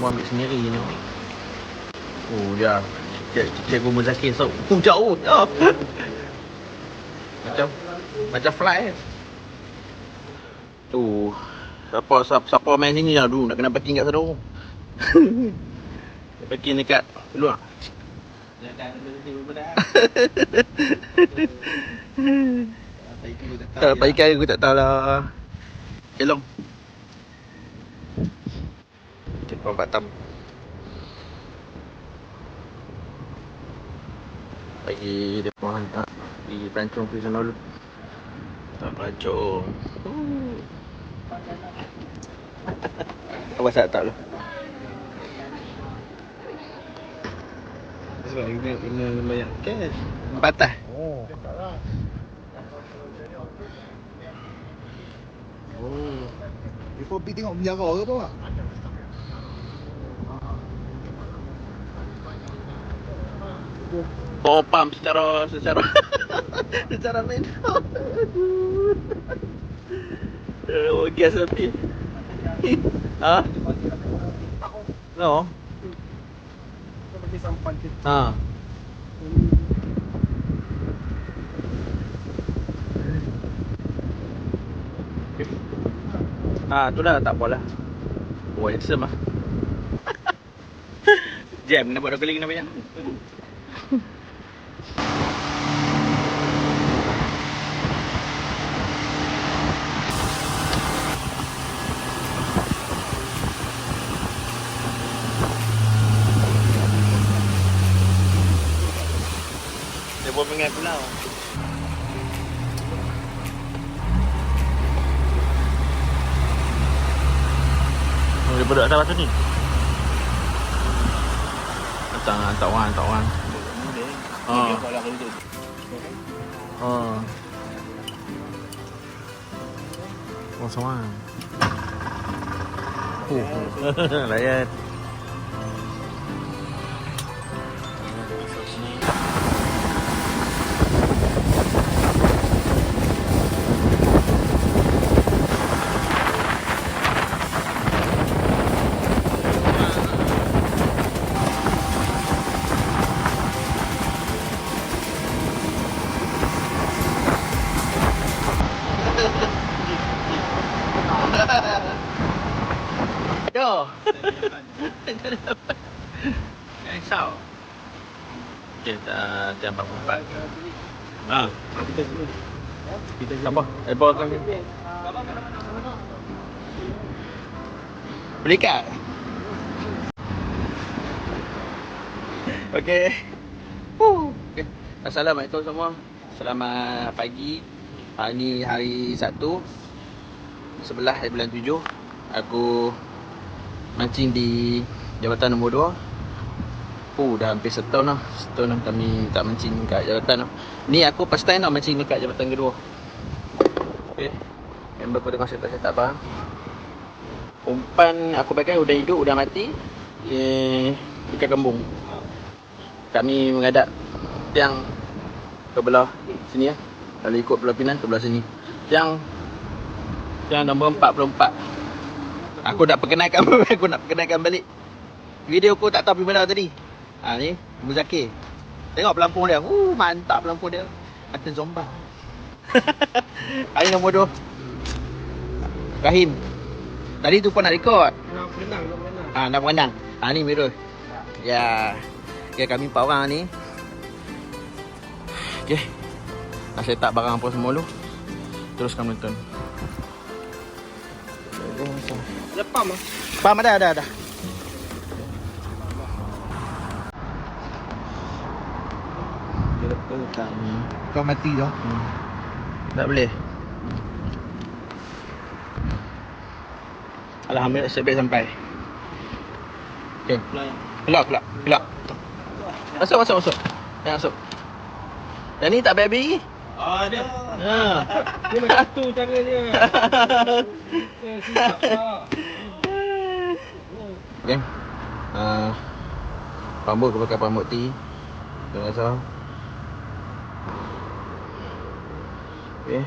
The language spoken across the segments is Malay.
Abang ambil sendiri ni. Oh ya. Cikgu Muzakir so jauh. Oh. Macam fly. Tu. Siapa main sini aduh nak kena parking kat sana. Parking dekat luar. Pagi kali aku tak tahu lah. Kelong. Cepat Batam. Pagi dia pun hantar di Pelancong Prison dulu. Tak Pelancong. Apa pasal tak lu? Sebab kena bayar cash. Patah. Oh, tak lah. Oh. Before pergi tengok penjara ke apa, Pak? Oh, pam secara secara main. Oh, gas api. Ha? No. Bagi sampan tu. Ha. Tu dah tak apalah. Oh, handsome ah. Jam nak buat 2 kali kena bayar. Dia buat pengen pulau. Oh, dia duduk atas batu ni. Hantar orang. Oh. Oh, sama. Layan. Yo. Risau. Okey, tak 44. Kita apa? Bawa kami. Beli kad. Okey. Okey. Assalamualaikum semua. Selamat pagi. Hari ni hari Sabtu 11 bulan 7. Aku mancing di jabatan nombor 2. Dah hampir setahun dah. Setahun dah kami tak mancing kat jabatan dah. Ni aku first time nak mancing dekat jabatan kedua. Okay. Member aku tengok setak-setak bang. Umpan aku pakai udah hidup, udah mati. Dekat kembung. Kami menghadap tiang ke belah sini ya. Kalau ikut belah Pinang ke belah sini. Tiang nombor 44. Aku nak perkenalkan balik. Video aku tak tahu pergi mana tadi. Ni Muzakir. Tengok pelampung dia. Mantap pelampung dia. Macam zombang. Hari nombor 2. Rahim. Tadi tu pun nak record. Nak berenang. Ni Mirul. Ya. Okay, kami 4 orang ni. Okay. Nak set up barang apa semua dulu. Teruskan menonton. Ada pam ah. Pam ada. Kau mati dah. Tak boleh. Alhamdulillah sebab sampai. Okey. Kelak. Masuk. Yang masuk. Yang ni tak baby. Ada. Dia macam tu cara dia. Silap tak. Okey. Rambut aku pakai rambut T. Jangan risau. Okey.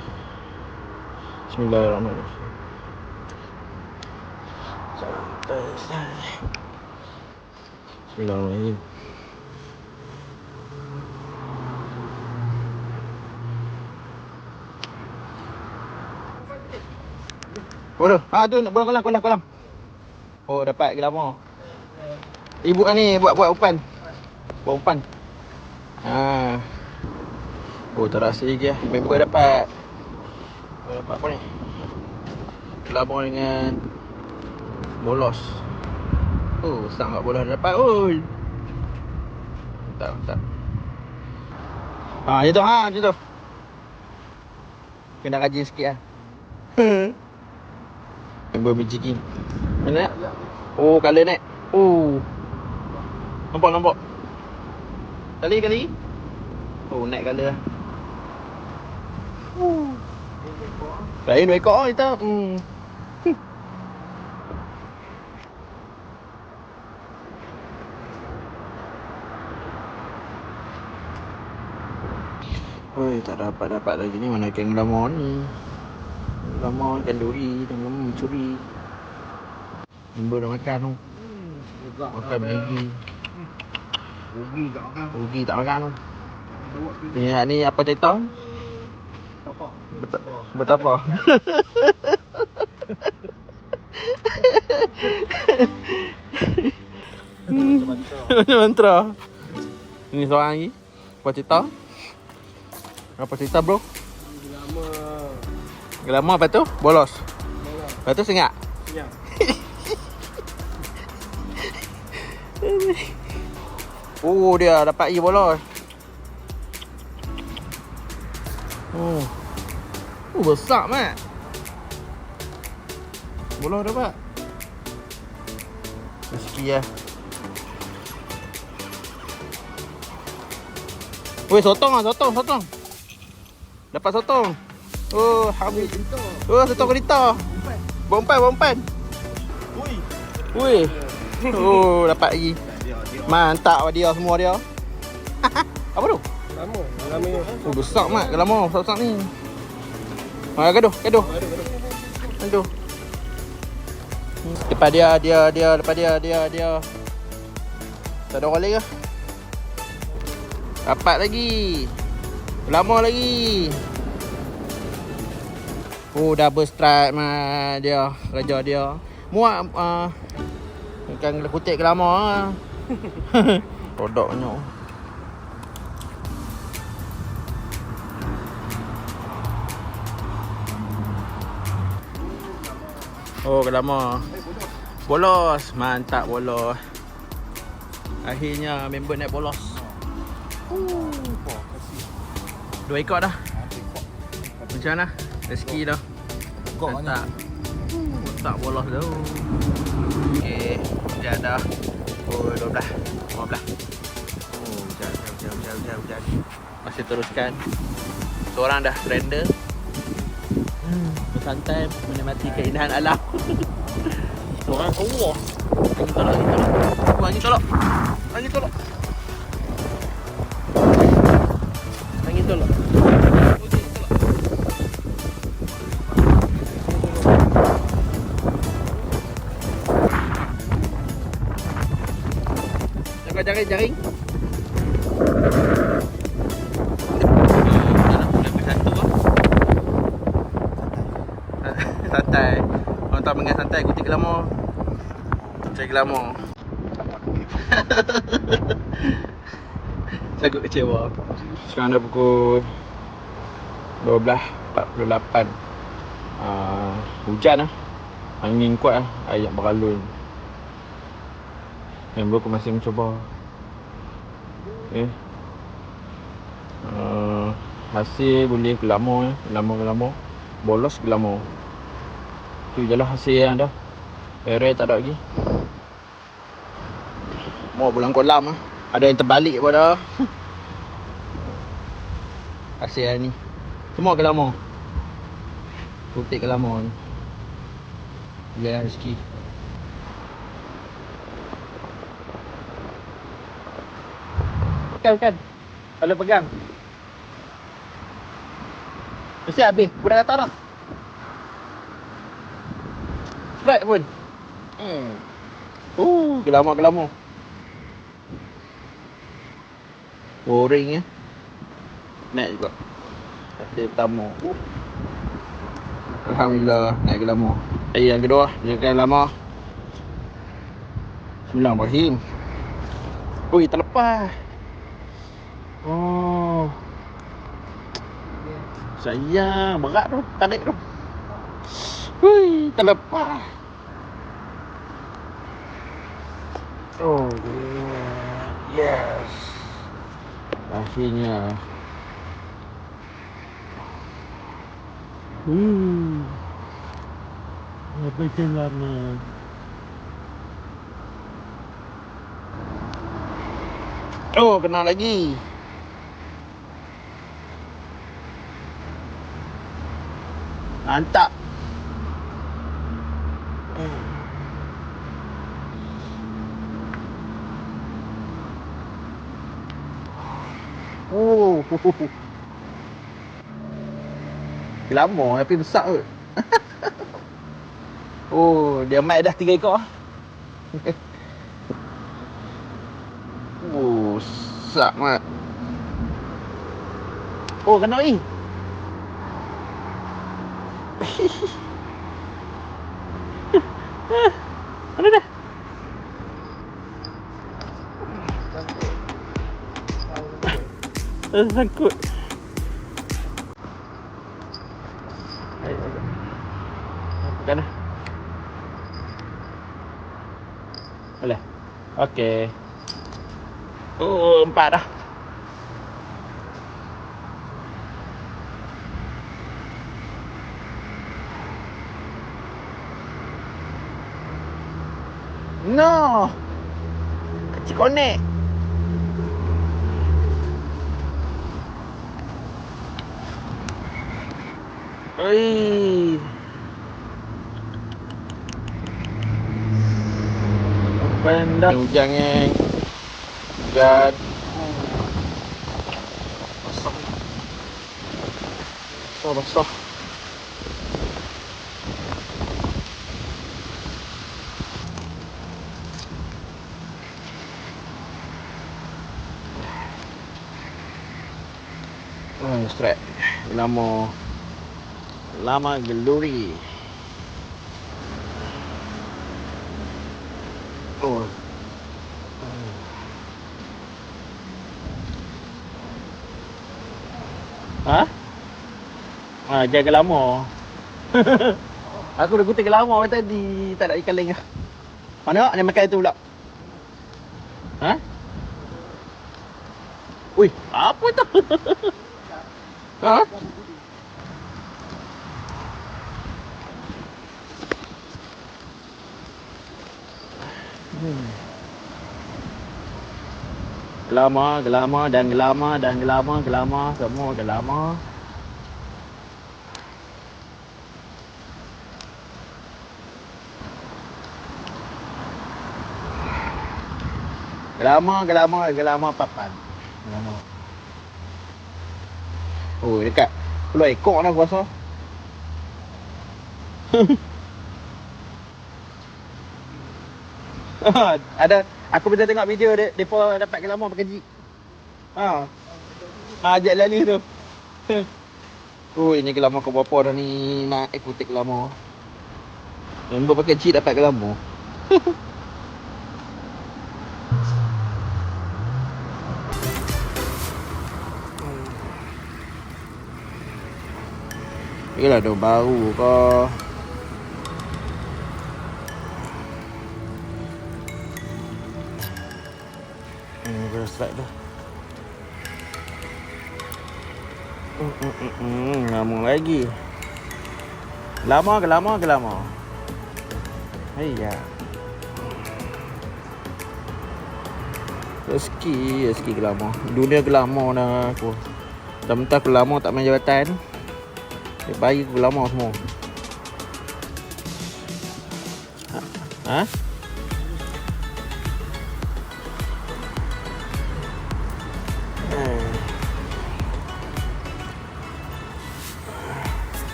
Bismillahirrahmanirrahim. Santai. Bismillahirrahmanirrahim. Oh tu, tu nak buang kolam. Oh dapat gelama. Ibu ni buat umpan. Buat umpan. Oh tak rasa lagi lah. Member dapat. Dapat apa ni? Gelama dengan bolos. Oh besar kat bolos dapat. Oi. Mantap. Macam tu macam tu. Kena rajin sikit lah. Member berjikin. Mana? Oh colour naik. Oh. Nampak. Kali. Oh naik colour lah. Lain 2 ekor kita. Oi, tak dapat lagi ni. Mana ikan gelama ni? Gelama ikan duri, ikan gelama mencuri. Member dah makan tu. Makan lagi. Rugi tak makan tu. Ni apa cerita? Betapa? Macam mantra. Ini seorang lagi. Apa cerita bro? Gelama apa tu? Bolos. Lepas tu sengat? Ya. Oh dia dapat bolos. Besar mat. Bolos dapat. Rezeki lah. Weh sotong. Dapat sotong. Oh habis. Oh sotong kereta. Bompan. Weh. Oh dapat lagi. Mantap dia semua dia. Apa tu? Lama. Oh besar mat gelama besar ni. Gaduh. Aduh. Lepas dia. Tak ada orang lagi ke? Dapat lagi. Lama lagi. Oh double strike mah dia. Raja dia. Muak ikan kutik gelama. Rodoknya. Oh gelama. Bolos. Mantap bolos. Akhirnya member naik bolos. 2 ekor dah. Macam mana? Rezeki dah. Mantap. Tak bolos tu. Okey, dah dah. Oh 12, 15. Oh, hujan. Masih teruskan. Seorang dah render. Bersantai menikmati keindahan alam. Seorang Allah. Angin tolak. Angin tolak. Jaring. Santai. Orang tak mengat santai kutik gelama. Cari gelama. Sangat kecewa. Sekarang dah pukul 12.48. Hujan lah. Angin kuat lah. Air beralun. Member aku masih mencuba. Hasil boleh gelama. Bolos gelama. Tu je lah hasil yang dah. Area tak ada lagi. Mau pulang kolam lah. Ada yang terbalik pun dah. Hasil yang ni. Semua gelama. Kutik gelama ni. Bila rezeki. Kan. Kalau pegang. Mesti habis. Budak kata dah. Strike pun. Gelama. Boring naik juga. Hari pertama. Alhamdulillah naik Gelamo. Hari yang kedua dia lama. Bismillahirrahmanirrahim. Ui, terlepas. Oh. Sayang, berat tu, tarik tu. Hui, terlepas. Oh, yes. Akhirnya. Betul lama. Oh, kena lagi. Mantap. Oh. Lama tapi besar kot. Oh, dia mic dah 3 ekor. Oh, sak mat. Oh, kena ni. Mana dah? Sangkut. Kan dah. Boleh. Okey. Oh, 4 dah. No. Kecil connect. Oi. Pendak hujan ni. Hujan. Basah. Oh, strap. Lama Glory. Oh. Ha? Jaga lama. Aku dah kutip lama tadi, tak ada ikan lengah. Mana dia makan itu pula? Ha? Ui, apa tu? Ha? Gelama dan gelama, semua gelama. Gelama papan. Gelama. Oh, dekat keluar ekor dah aku rasa. Ada aku pernah tengok video depa dapat gelama pakai jeep. Ajak lali tu. Oh, ini gelama kau berapa dah ni nak ikuti gelama. Member pakai jeep dapat gelama. Yalah dah baru ke. Dah strike dah. Lama lagi. Gelama. Haiya. Rezeki gelama. Dunia gelama dah aku. Mentah aku lama tak main jabatan. Dia bayi aku lama semua. Ha?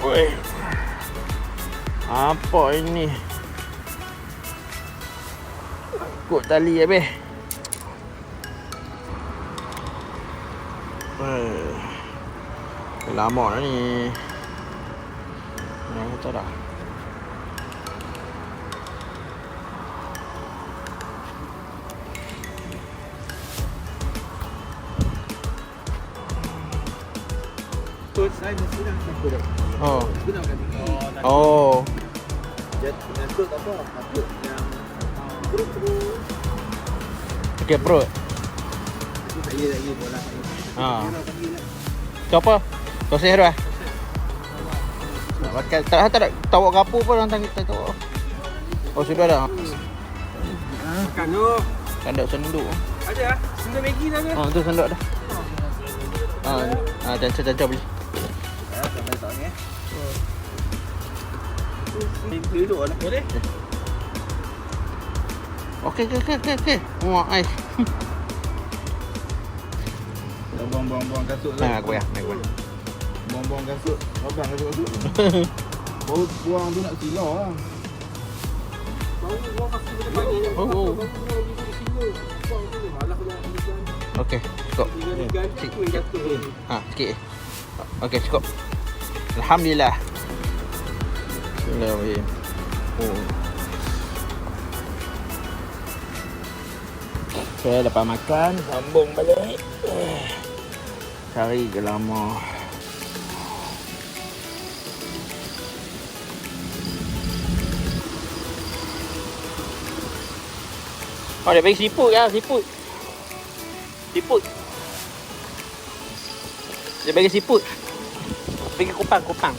Oi. Apa ini? Kut tali habis. Lama dah ni. Tak dah. Terus saya mesti dah siapa dah. Oh. Guna kan. Oh. Dia ngantuk tak apa. Ngantuk yang perut. Okey, perut. Tak ya bola. Ha. Tu apa? Soseh dah. Nak makan. Tak ada tawak kapur pun orang tak tahu. Oh, sudah dah. Makan tu. Sanduk senduk. Ada ah. Sendok Maggi dah ke? Oh, tu senduk dah. Cancah beli. Sampai tak ni duduk lah. Boleh? Okey. Muak ais. Dah buang-buang kasut tu. Nah, aku ya. Buang-buang kasut. Abang kasut. Baru buang tu nak silau lah. Baru buang kasut pada pagi ni. Oh. Malah kalau nak ambil Okey, cukup. jatuh. Sikit. Okey, cukup. Alhamdulillah. Bismillahirrahmanirrahim. Oh. Okay, lepas makan, sambung balik. Cari gelama. Oh, dia bagi siput ya, siput. Dia bagi siput. Bagi kupang.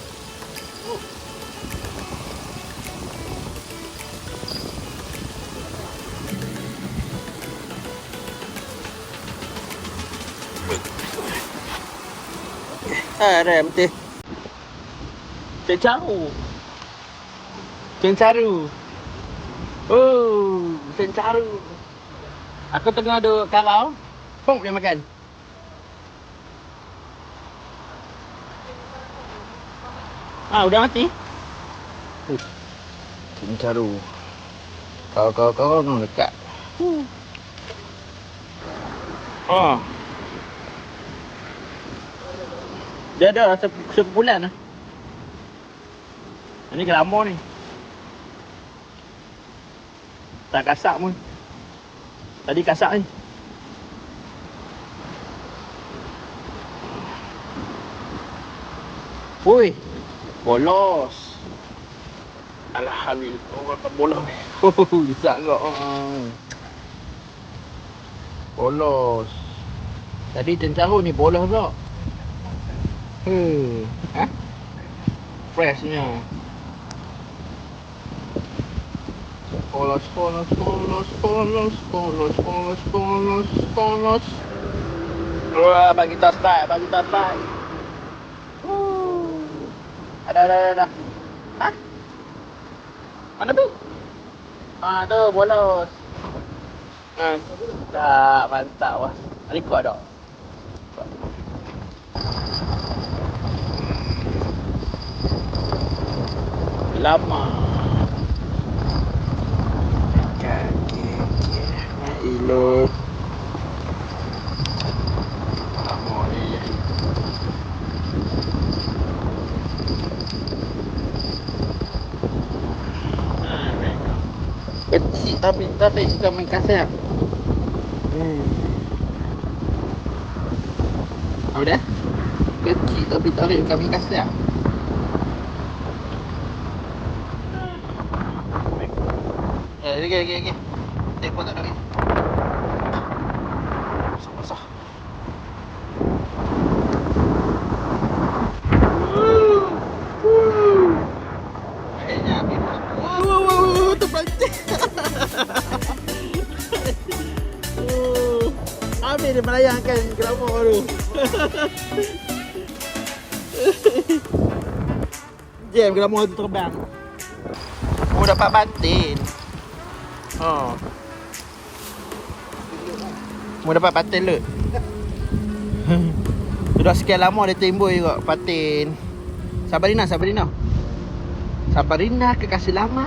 Ada betul. Cencaru. Oh, cencaru. Aku tengah ada karau. Pong dia makan. Udah mati. Cencaru. Kau dekat. Oh. Dia ada sebulan lah. Ini gelama ni. Tak kasak pun. Tadi kasak ni. Oi. Bolos. Alhamdulillah. Oh, tak bolos. Bisa enggak? Bolos. Tadi cencaru ni bolos tak? Freshnya. Polos. Wah, bagi tas tak. Ada. Hah? Mana tu? Tu bolos. Tak, mantap wah. Rekod tak? Lama. Okay. Ilo. Lama ni. Kecil tapi suka main kasar. Udah? Kecil tapi tarik kami kasar. Okay. Tepuk tak lagi. Basah. Akhirnya habis. Terperantik. Habis dia melayangkan gelama tu. Jam gelama tu terbang. Oh, dapat batin. Mau dapat patin le. Sudah sekian lama dia timbul juga patin. Sabarina. Sabarina kekasih lama.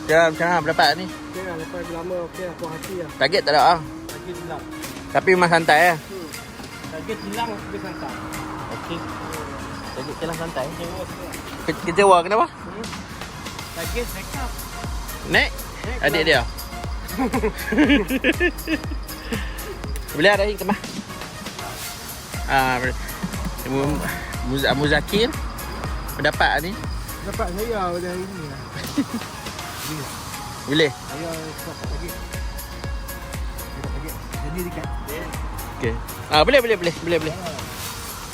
Macam mana pendapat ni? Okey lah, lepas lama okey lah, puas hati lah. Target tak ada ah. Target hilang. Tapi memang santai eh. Target hilang, tapi santai. Okey. Target jalan santai. Tengok semua. Kecewa kenapa? Target backup. Nek? Adik dia. Boleh ada kemah. Muzakir pendapat ni. Dapat saya pada hari ni lah. Boleh. Saya stop target. Target. Jadi dekat. Okey. Boleh.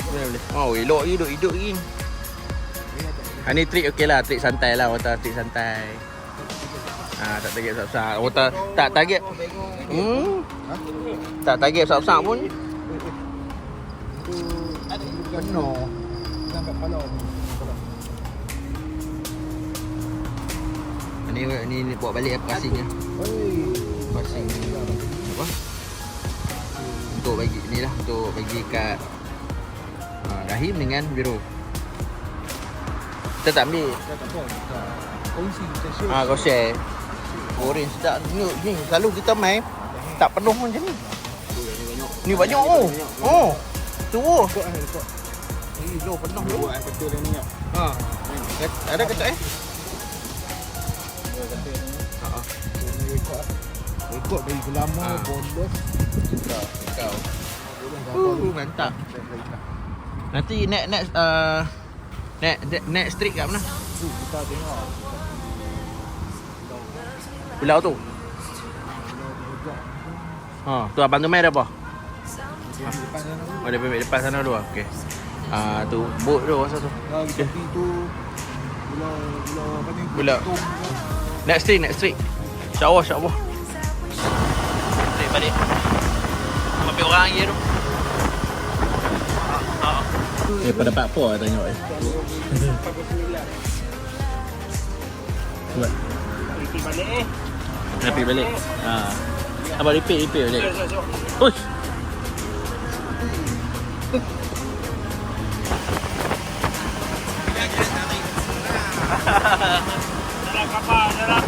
Boleh. Oh, elok hidup lagi. Ni trik okey lah, trik santai lah, orang trik santai. Tak target besar-besar. Orang tak target. Tak target besar-besar pun. Itu kena. Sampai kepala. Ni buat balik passingnya. Oi. Passing apa? Untuk bagi ni lah, untuk bagi kat Rahim dengan Biru. Kita tak ambil. Tak apa. Kongsi kita share. Kau share. Goreng sedap ni selalu kita main tak penuh macam ni. Ni banyak oh. Oh. Tu oh. Ikut. Ni lo penuh tu. Buat betul ni. Ada ketat eh? Ikut bagi selama bonus kau. Mantap. Nanti next street kat mana? Kita tengok. Pulau tu. Tu abang tu main dah apa? Oh, dia pergi depan sana dulu. Okey. Tu bot tu masa tu. Tepi tu pulau apa ni? Pulau. Next street. InsyaAllah. Balik. Ambil orang lagi tu. Pada Pak Po tengok eh. Buat. Repeat balik. Abang repeat balik. Push. Dalam kapal, dalam